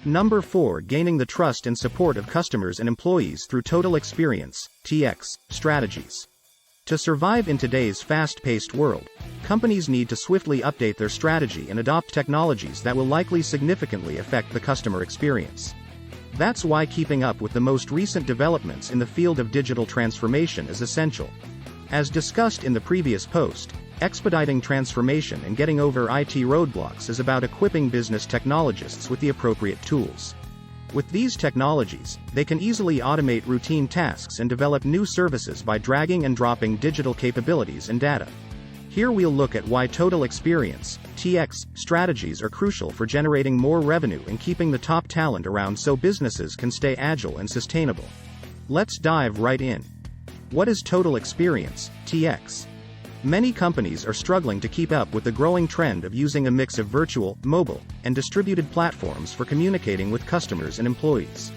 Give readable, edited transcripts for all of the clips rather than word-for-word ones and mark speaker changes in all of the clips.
Speaker 1: Number 4. Gaining the trust and support of customers and employees through total experience, TX, strategies. To survive in today's fast-paced world, companies need to swiftly update their strategy and adopt technologies that will likely significantly affect the customer experience. That's why keeping up with the most recent developments in the field of digital transformation is essential. As discussed in the previous post, expediting transformation and getting over IT roadblocks is about equipping business technologists with the appropriate tools. With these technologies, they can easily automate routine tasks and develop new services by dragging and dropping digital capabilities and data. Here we'll look at why total experience, TX, strategies are crucial for generating more revenue and keeping the top talent around so businesses can stay agile and sustainable. Let's dive right in. What is total experience, TX? Many companies are struggling to keep up with the growing trend of using a mix of virtual, mobile, and distributed platforms for communicating with customers and employees.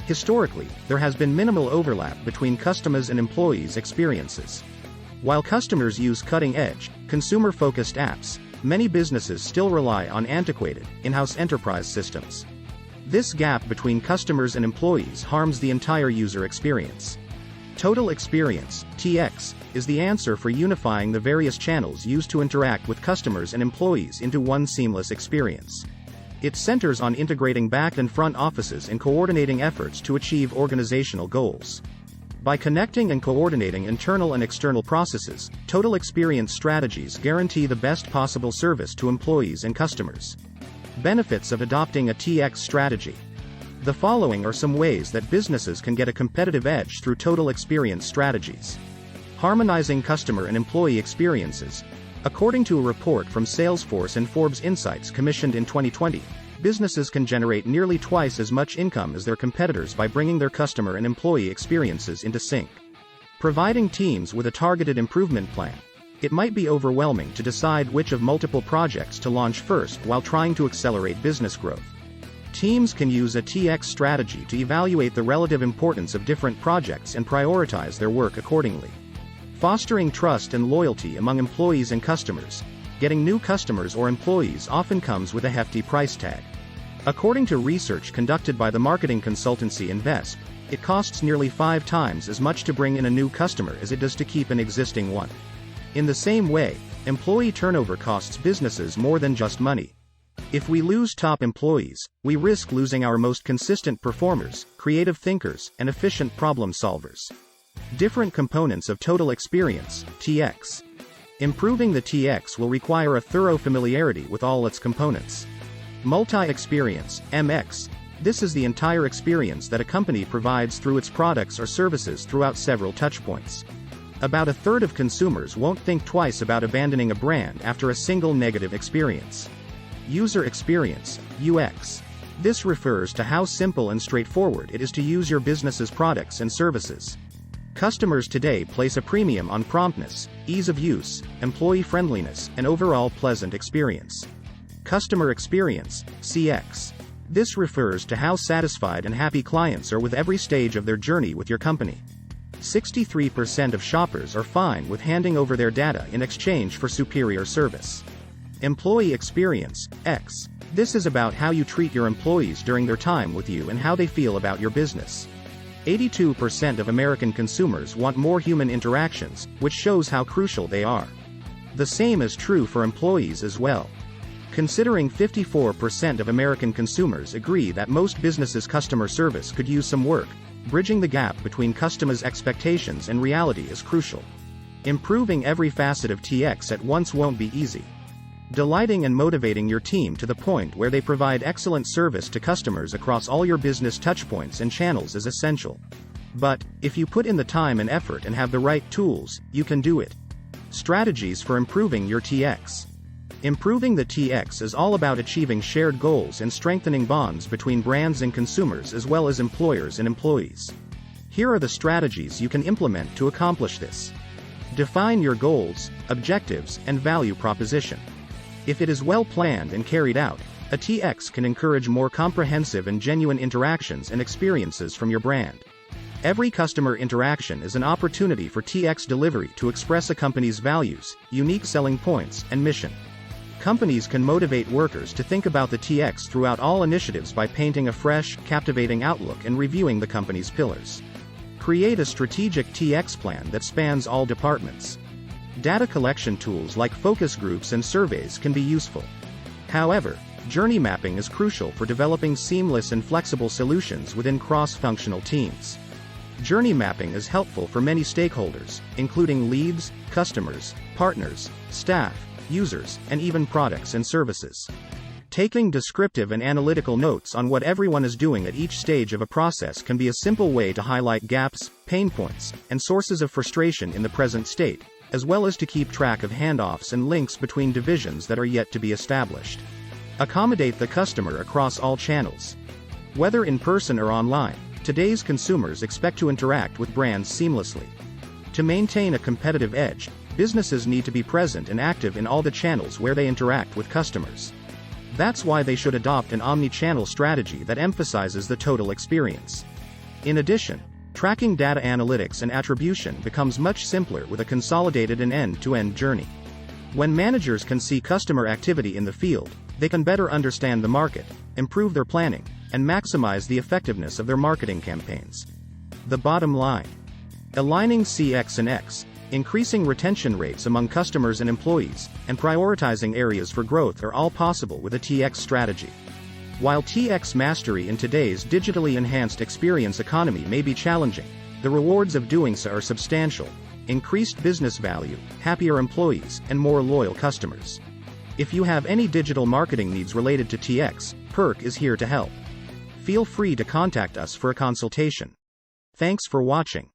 Speaker 1: Historically, there has been minimal overlap between customers' and employees' experiences. While customers use cutting-edge, consumer-focused apps, many businesses still rely on antiquated, in-house enterprise systems. This gap between customers and employees harms the entire user experience. Total experience, TX, is the answer for unifying the various channels used to interact with customers and employees into one seamless experience. It centers on integrating back and front offices and coordinating efforts to achieve organizational goals. By connecting and coordinating internal and external processes, total experience strategies guarantee the best possible service to employees and customers. Benefits of adopting a TX strategy. The following are some ways that businesses can get a competitive edge through total experience strategies. Harmonizing customer and employee experiences. According to a report from Salesforce and Forbes Insights commissioned in 2020, businesses can generate nearly twice as much income as their competitors by bringing their customer and employee experiences into sync. Providing teams with a targeted improvement plan. It might be overwhelming to decide which of multiple projects to launch first while trying to accelerate business growth. Teams can use a TX strategy to evaluate the relative importance of different projects and prioritize their work accordingly. Fostering trust and loyalty among employees and customers. Getting new customers or employees often comes with a hefty price tag. According to research conducted by the marketing consultancy Invest, it costs nearly 5 times as much to bring in a new customer as it does to keep an existing one. In the same way, employee turnover costs businesses more than just money. If we lose top employees, we risk losing our most consistent performers, creative thinkers, and efficient problem solvers. Different components of total experience, TX. Improving the TX will require a thorough familiarity with all its components. Multi-experience, MX. This is the entire experience that a company provides through its products or services throughout several touchpoints. About a third of consumers won't think twice about abandoning a brand after a single negative experience. User experience, UX. This refers to how simple and straightforward it is to use your business's products and services. Customers today place a premium on promptness, ease of use, employee friendliness, and overall pleasant experience. Customer experience, CX. This refers to how satisfied and happy clients are with every stage of their journey with your company. 63% of shoppers are fine with handing over their data in exchange for superior service. Employee experience, X. This is about how you treat your employees during their time with you and how they feel about your business. 82% of American consumers want more human interactions, which shows how crucial they are. The same is true for employees as well. Considering 54% of American consumers agree that most businesses' customer service could use some work, bridging the gap between customers' expectations and reality is crucial. Improving every facet of TX at once won't be easy. Delighting and motivating your team to the point where they provide excellent service to customers across all your business touchpoints and channels is essential. But, if you put in the time and effort and have the right tools, you can do it. Strategies for improving your TX. Improving the TX is all about achieving shared goals and strengthening bonds between brands and consumers as well as employers and employees. Here are the strategies you can implement to accomplish this. Define your goals, objectives, and value proposition. If it is well planned and carried out, a TX can encourage more comprehensive and genuine interactions and experiences from your brand. Every customer interaction is an opportunity for TX delivery to express a company's values, unique selling points, and mission. Companies can motivate workers to think about the TX throughout all initiatives by painting a fresh, captivating outlook and reviewing the company's pillars. Create a strategic TX plan that spans all departments. Data collection tools like focus groups and surveys can be useful. However, journey mapping is crucial for developing seamless and flexible solutions within cross-functional teams. Journey mapping is helpful for many stakeholders, including leads, customers, partners, staff, users, and even products and services. Taking descriptive and analytical notes on what everyone is doing at each stage of a process can be a simple way to highlight gaps, pain points, and sources of frustration in the present state, as well as to keep track of handoffs and links between divisions that are yet to be established. Accommodate the customer across all channels. Whether in person or online, today's consumers expect to interact with brands seamlessly. To maintain a competitive edge, businesses need to be present and active in all the channels where they interact with customers. That's why they should adopt an omni-channel strategy that emphasizes the total experience. In addition, tracking data analytics and attribution becomes much simpler with a consolidated and end-to-end journey. When managers can see customer activity in the field, they can better understand the market, improve their planning, and maximize the effectiveness of their marketing campaigns. The bottom line: aligning CX and X, increasing retention rates among customers and employees, and prioritizing areas for growth are all possible with a TX strategy. While TX mastery in today's digitally enhanced experience economy may be challenging, the rewards of doing so are substantial: increased business value, happier employees, and more loyal customers. If you have any digital marketing needs related to TX, PERC is here to help. Feel free to contact us for a consultation. Thanks for watching.